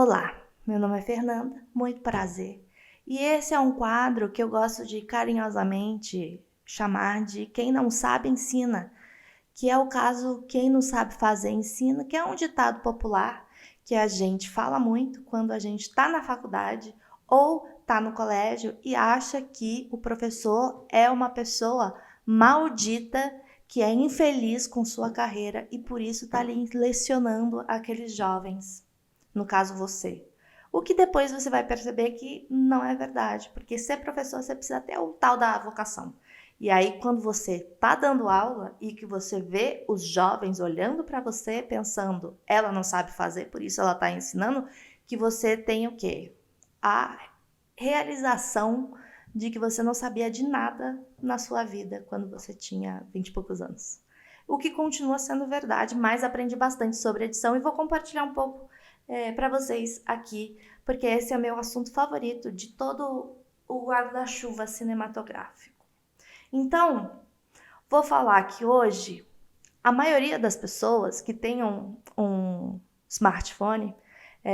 Olá, meu nome é Fernanda, muito prazer. E esse é um quadro que eu gosto de carinhosamente chamar de Quem Não Sabe Ensina, que é o caso Quem Não Sabe Fazer Ensina, que é um ditado popular que a gente fala muito quando a gente está na faculdade ou está no colégio e acha que o professor é uma pessoa maldita que é infeliz com sua carreira e por isso está ali lecionando aqueles jovens, no caso você. O que depois você vai perceber que não é verdade, porque ser professor você precisa ter o tal da vocação. E aí quando você está dando aula e que você vê os jovens olhando para você pensando, ela não sabe fazer, por isso ela está ensinando, que você tem o quê? A realização de que você não sabia de nada na sua vida quando você tinha 20 e poucos anos. O que continua sendo verdade, mas aprendi bastante sobre edição e vou compartilhar um pouco para vocês aqui, porque esse é o meu assunto favorito de todo o guarda-chuva cinematográfico. Então, vou falar que hoje a maioria das pessoas que tem um smartphone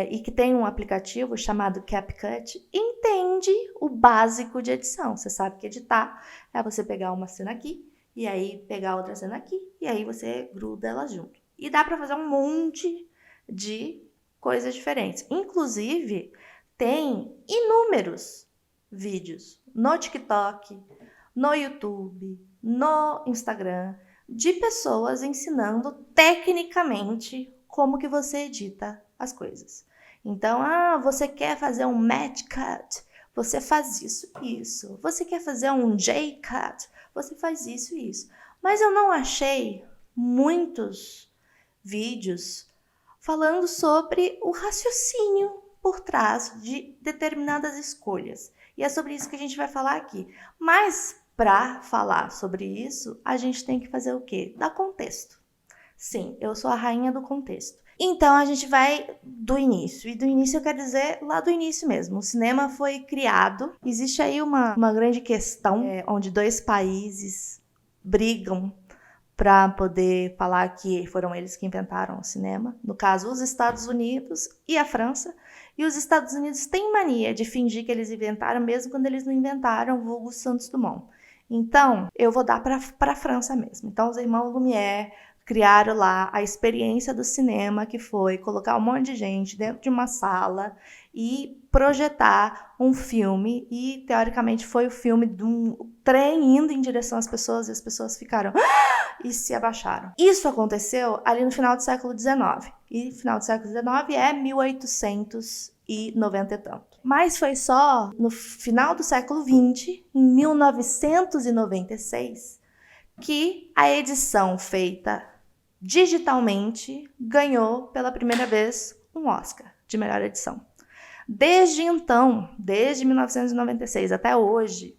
e que tem um aplicativo chamado CapCut entende o básico de edição. Você sabe que editar é você pegar uma cena aqui e aí pegar outra cena aqui e aí você gruda elas junto. E dá para fazer um monte de coisas diferentes. Inclusive, tem inúmeros vídeos no TikTok, no YouTube, no Instagram, de pessoas ensinando tecnicamente como que você edita as coisas. Então, você quer fazer um match cut, você faz isso, isso. Você quer fazer um J-cut, você faz isso, isso. Mas eu não achei muitos vídeos falando sobre o raciocínio por trás de determinadas escolhas. E é sobre isso que a gente vai falar aqui. Mas para falar sobre isso, a gente tem que fazer o quê? Dar contexto. Sim, eu sou a rainha do contexto. Então a gente vai do início. E do início eu quero dizer lá do início mesmo. O cinema foi criado. Existe aí uma grande questão onde dois países brigam para poder falar que foram eles que inventaram o cinema. No caso, os Estados Unidos e a França. E os Estados Unidos têm mania de fingir que eles inventaram, mesmo quando eles não inventaram, vulgo Santos Dumont. Então, eu vou dar para a França mesmo. Então, os irmãos Lumière criaram lá a experiência do cinema, que foi colocar um monte de gente dentro de uma sala e projetar um filme. E, teoricamente, foi o filme de um trem indo em direção às pessoas e as pessoas ficaram e se abaixaram. Isso aconteceu ali no final do século XIX. E final do século XIX é 1890 e tanto. Mas foi só no final do século XX, em 1996, que a edição feita digitalmente ganhou pela primeira vez um Oscar de melhor edição. Desde então, desde 1996 até hoje,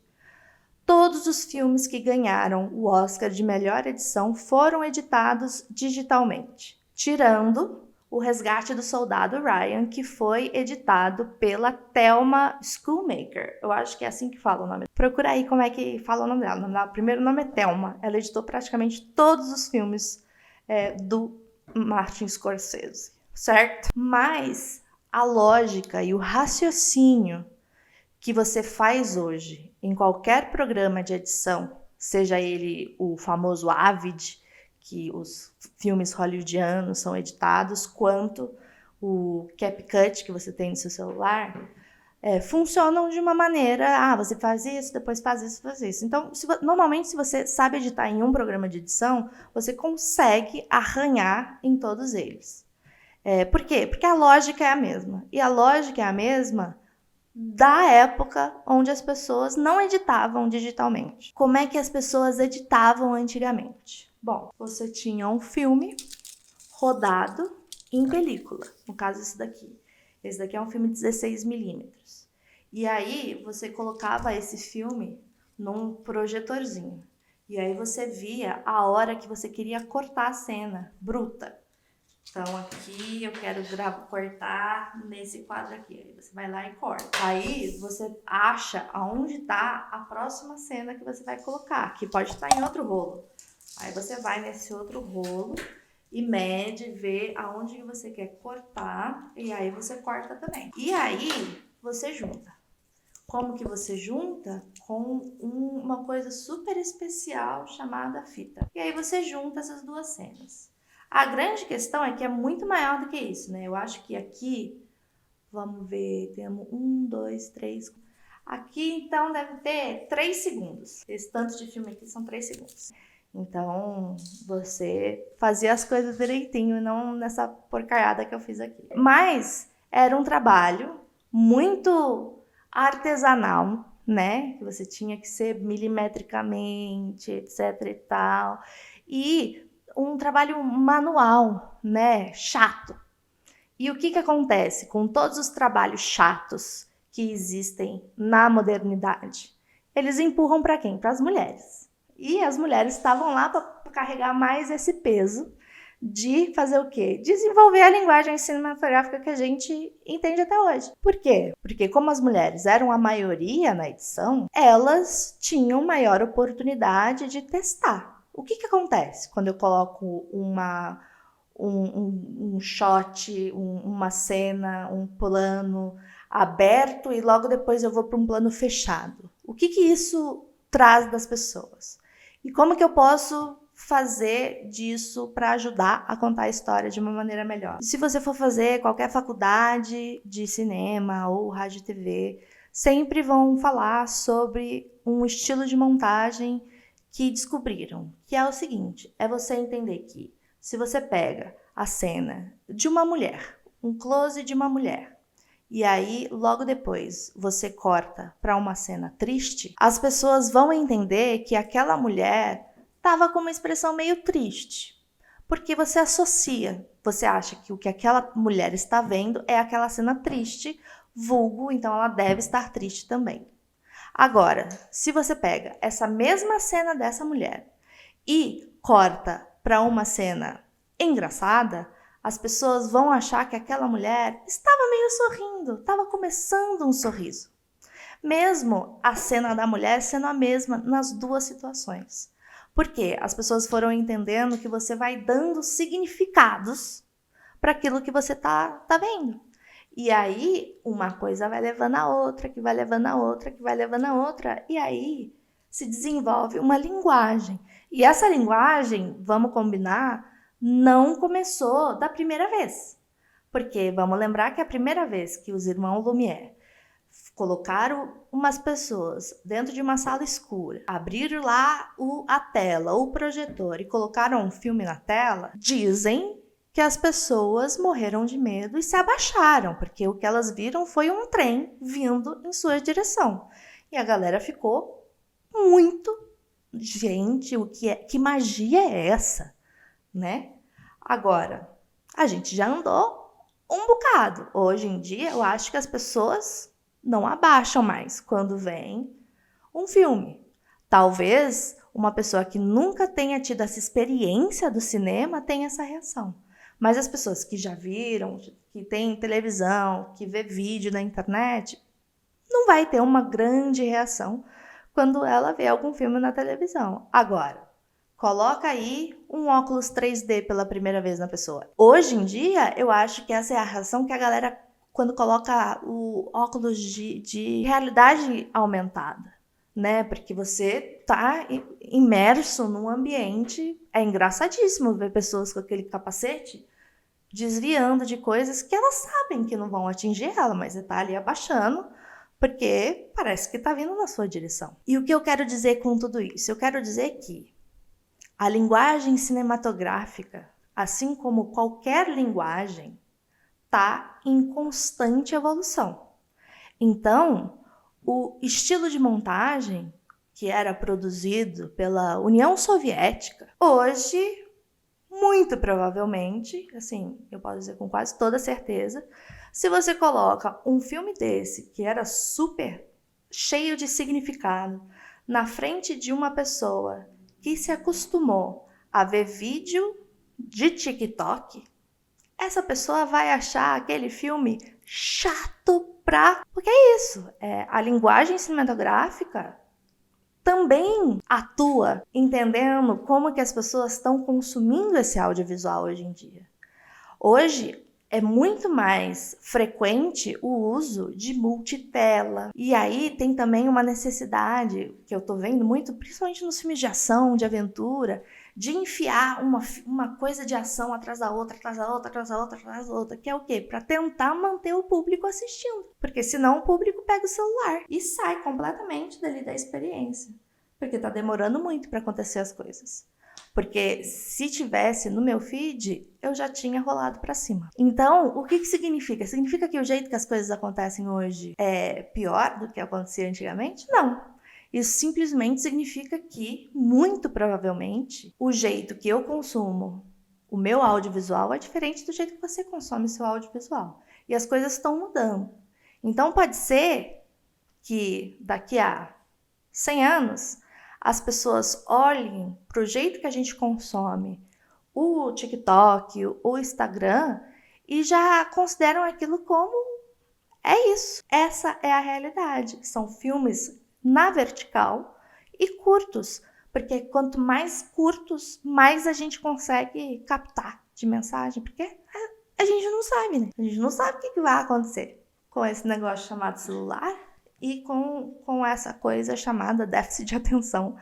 todos os filmes que ganharam o Oscar de melhor edição foram editados digitalmente, tirando O Resgate do Soldado Ryan, que foi editado pela Thelma Schoonmaker. Eu acho que é assim que fala o nome. Procura aí como é que fala o nome dela. O primeiro nome é Thelma. Ela editou praticamente todos os filmes do Martin Scorsese, certo? Mas a lógica e o raciocínio que você faz hoje em qualquer programa de edição, seja ele o famoso Avid, que os filmes hollywoodianos são editados, quanto o CapCut que você tem no seu celular, funcionam de uma maneira, você faz isso, depois faz isso, faz isso. Então, normalmente, se você sabe editar em um programa de edição, você consegue arranhar em todos eles. Por quê? Porque a lógica é a mesma. E a lógica é a mesma da época onde as pessoas não editavam digitalmente. Como é que as pessoas editavam antigamente? Bom, você tinha um filme rodado em película, no caso esse daqui. Esse daqui é um filme de 16mm. E aí você colocava esse filme num projetorzinho. E aí você via a hora que você queria cortar a cena bruta. Então, aqui eu quero cortar nesse quadro aqui. Aí você vai lá e corta. Aí você acha aonde está a próxima cena que você vai colocar, que pode estar em outro rolo. Aí você vai nesse outro rolo e mede, vê aonde que você quer cortar, e aí você corta também. E aí você junta. Como que você junta? Com uma coisa super especial chamada fita. E aí você junta essas duas cenas. A grande questão é que é muito maior do que isso, né? Eu acho que aqui, vamos ver, temos 1, 2, 3. Aqui então deve ter 3 segundos. Esse tanto de filme aqui são 3 segundos. Então, você fazia as coisas direitinho e não nessa porcaiada que eu fiz aqui. Mas era um trabalho muito artesanal, né? Que você tinha que ser milimetricamente, etc e tal. E um trabalho manual, né? Chato. E o que acontece com todos os trabalhos chatos que existem na modernidade? Eles empurram para quem? Para as mulheres. E as mulheres estavam lá para carregar mais esse peso de fazer o quê? Desenvolver a linguagem cinematográfica que a gente entende até hoje. Por quê? Porque como as mulheres eram a maioria na edição, elas tinham maior oportunidade de testar. O que acontece quando eu coloco um shot, uma cena, um plano aberto e logo depois eu vou para um plano fechado? O que isso traz das pessoas? E como que eu posso fazer disso para ajudar a contar a história de uma maneira melhor? Se você for fazer qualquer faculdade de cinema ou rádio e TV, sempre vão falar sobre um estilo de montagem que descobriram, que é o seguinte, é você entender que se você pega a cena de uma mulher, um close de uma mulher, e aí logo depois você corta para uma cena triste, as pessoas vão entender que aquela mulher estava com uma expressão meio triste, porque você associa, você acha que o que aquela mulher está vendo é aquela cena triste, vulgo, então ela deve estar triste também. Agora, se você pega essa mesma cena dessa mulher e corta para uma cena engraçada, as pessoas vão achar que aquela mulher estava meio sorrindo, estava começando um sorriso. Mesmo a cena da mulher sendo a mesma nas duas situações. Porque as pessoas foram entendendo que você vai dando significados para aquilo que você tá vendo. E aí, uma coisa vai levando a outra, que vai levando a outra, que vai levando a outra, e aí se desenvolve uma linguagem. E essa linguagem, vamos combinar, não começou da primeira vez. Porque vamos lembrar que a primeira vez que os irmãos Lumière colocaram umas pessoas dentro de uma sala escura, abriram lá a tela, o projetor e colocaram um filme na tela, dizem que as pessoas morreram de medo e se abaixaram, porque o que elas viram foi um trem vindo em sua direção. E a galera ficou muito, gente, que magia é essa, né? Agora, a gente já andou um bocado. Hoje em dia, eu acho que as pessoas não abaixam mais quando vem um filme. Talvez uma pessoa que nunca tenha tido essa experiência do cinema tenha essa reação. Mas as pessoas que já viram, que tem televisão, que vê vídeo na internet, não vai ter uma grande reação quando ela vê algum filme na televisão. Agora, coloca aí um óculos 3D pela primeira vez na pessoa. Hoje em dia, eu acho que essa é a reação que a galera, quando coloca o óculos de realidade aumentada, né? Porque você tá imerso num ambiente. É engraçadíssimo ver pessoas com aquele capacete desviando de coisas que elas sabem que não vão atingir ela, mas você tá ali abaixando porque parece que tá vindo na sua direção. E o que eu quero dizer com tudo isso? Eu quero dizer que a linguagem cinematográfica, assim como qualquer linguagem, está em constante evolução. Então, o estilo de montagem que era produzido pela União Soviética, hoje, muito provavelmente, assim, eu posso dizer com quase toda certeza, se você coloca um filme desse, que era super cheio de significado, na frente de uma pessoa que se acostumou a ver vídeo de TikTok, essa pessoa vai achar aquele filme chato pra... Porque é isso, a linguagem cinematográfica também atua entendendo como que as pessoas estão consumindo esse audiovisual hoje em dia. Hoje é muito mais frequente o uso de multitela. E aí tem também uma necessidade, que eu tô vendo muito, principalmente nos filmes de ação, de aventura, de enfiar uma coisa de ação atrás da outra, atrás da outra, atrás da outra, atrás da outra, que é o quê? Para tentar manter o público assistindo. Porque senão o público pega o celular e sai completamente dali da experiência. Porque tá demorando muito para acontecer as coisas. Porque se tivesse no meu feed, eu já tinha rolado para cima. Então, o que significa? Significa que o jeito que as coisas acontecem hoje é pior do que acontecia antigamente? Não. Isso simplesmente significa que, muito provavelmente, o jeito que eu consumo o meu audiovisual é diferente do jeito que você consome seu audiovisual. E as coisas estão mudando. Então, pode ser que daqui a 100 anos as pessoas olhem para o jeito que a gente consome o TikTok, o Instagram e já consideram aquilo como é isso. Essa é a realidade. São filmes na vertical e curtos, porque quanto mais curtos, mais a gente consegue captar de mensagem, porque a gente não sabe, né? A gente não sabe o que vai acontecer com esse negócio chamado celular e com essa coisa chamada déficit de atenção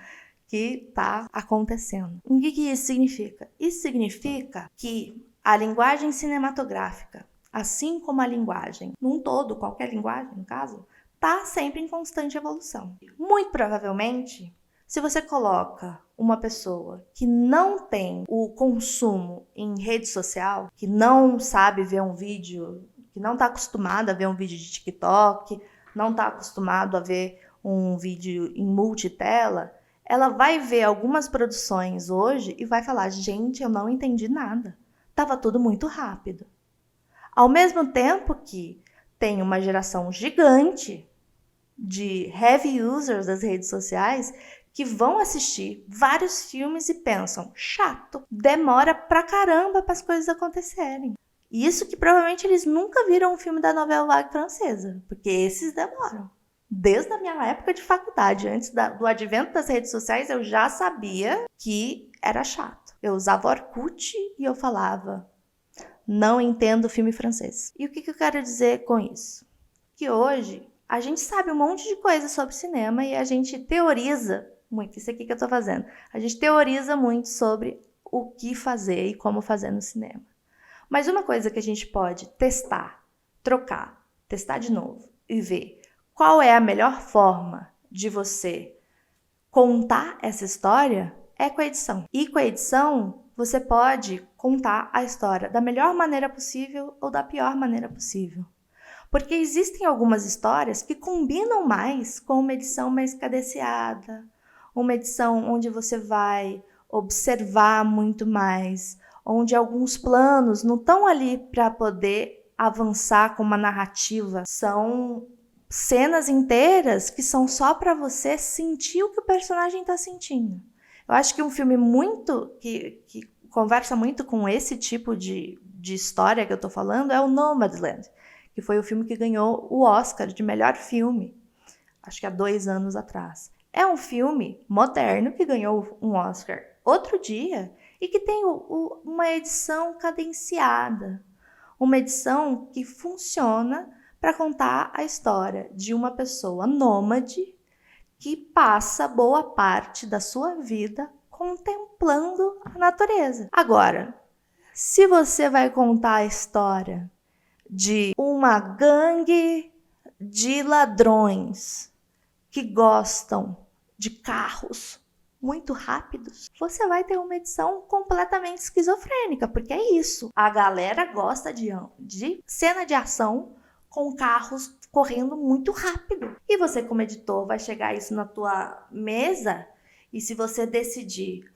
que está acontecendo. O que isso significa? Isso significa que a linguagem cinematográfica, assim como a linguagem num todo, qualquer linguagem no caso, está sempre em constante evolução. Muito provavelmente, se você coloca uma pessoa que não tem o consumo em rede social, que não sabe ver um vídeo, que não está acostumada a ver um vídeo de TikTok, não está acostumado a ver um vídeo em multitela, ela vai ver algumas produções hoje e vai falar, gente, eu não entendi nada. Tava tudo muito rápido. Ao mesmo tempo que tem uma geração gigante de heavy users das redes sociais que vão assistir vários filmes e pensam, chato, demora pra caramba para as coisas acontecerem. Isso que provavelmente eles nunca viram um filme da Nouvelle Vague francesa, porque esses demoram. Desde a minha época de faculdade, antes do advento das redes sociais, eu já sabia que era chato. Eu usava Orkut e eu falava, não entendo filme francês. E o que eu quero dizer com isso? Que hoje a gente sabe um monte de coisa sobre cinema e a gente teoriza muito. Isso aqui que eu tô fazendo. A gente teoriza muito sobre o que fazer e como fazer no cinema. Mas uma coisa que a gente pode testar, trocar, testar de novo e ver qual é a melhor forma de você contar essa história é com a edição. E com a edição, você pode contar a história da melhor maneira possível ou da pior maneira possível. Porque existem algumas histórias que combinam mais com uma edição mais cadenciada, uma edição onde você vai observar muito mais, onde alguns planos não estão ali para poder avançar com uma narrativa, são cenas inteiras que são só para você sentir o que o personagem está sentindo. Eu acho que um filme que conversa muito com esse tipo de história que eu estou falando é o Nomadland, que foi o filme que ganhou o Oscar de melhor filme, acho que há 2 anos atrás. É um filme moderno que ganhou um Oscar outro dia e que tem uma edição cadenciada, uma edição que funciona para contar a história de uma pessoa nômade que passa boa parte da sua vida contemplando a natureza. Agora, se você vai contar a história de uma gangue de ladrões que gostam de carros muito rápidos, você vai ter uma edição completamente esquizofrênica, porque é isso. A galera gosta de cena de ação com carros correndo muito rápido. E você, como editor, vai chegar isso na tua mesa e se você decidir,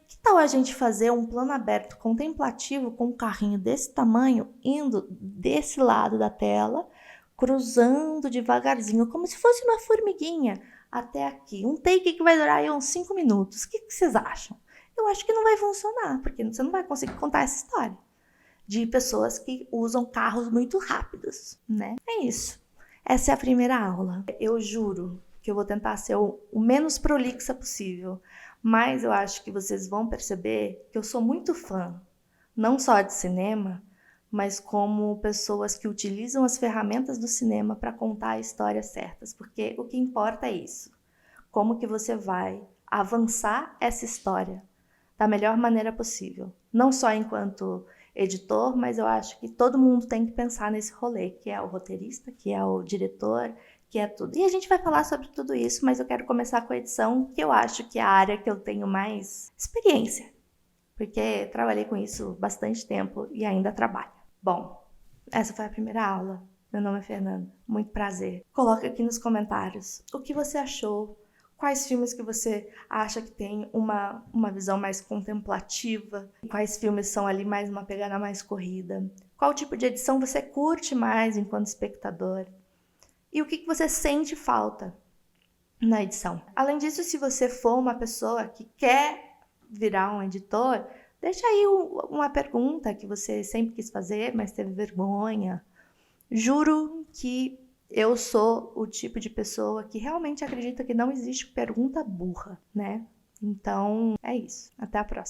que tal a gente fazer um plano aberto contemplativo com um carrinho desse tamanho indo desse lado da tela, cruzando devagarzinho, como se fosse uma formiguinha até aqui. Um take que vai durar aí uns 5 minutos. O que vocês acham? Eu acho que não vai funcionar, porque você não vai conseguir contar essa história de pessoas que usam carros muito rápidos, né? É isso. Essa é a primeira aula. Eu juro que eu vou tentar ser o menos prolixa possível. Mas eu acho que vocês vão perceber que eu sou muito fã, não só de cinema, mas como pessoas que utilizam as ferramentas do cinema para contar histórias certas, porque o que importa é isso. Como que você vai avançar essa história da melhor maneira possível. Não só enquanto editor, mas eu acho que todo mundo tem que pensar nesse rolê, que é o roteirista, que é o diretor, que é tudo. E a gente vai falar sobre tudo isso, mas eu quero começar com a edição, que eu acho que é a área que eu tenho mais experiência, porque trabalhei com isso bastante tempo e ainda trabalho. Bom, essa foi a primeira aula. Meu nome é Fernanda, muito prazer. Coloca aqui nos comentários o que você achou, quais filmes que você acha que tem uma visão mais contemplativa, quais filmes são ali mais uma pegada mais corrida, qual tipo de edição você curte mais enquanto espectador e o que você sente falta na edição. Além disso, se você for uma pessoa que quer virar um editor, deixa aí uma pergunta que você sempre quis fazer, mas teve vergonha. Juro que eu sou o tipo de pessoa que realmente acredita que não existe pergunta burra, né? Então, é isso. Até a próxima.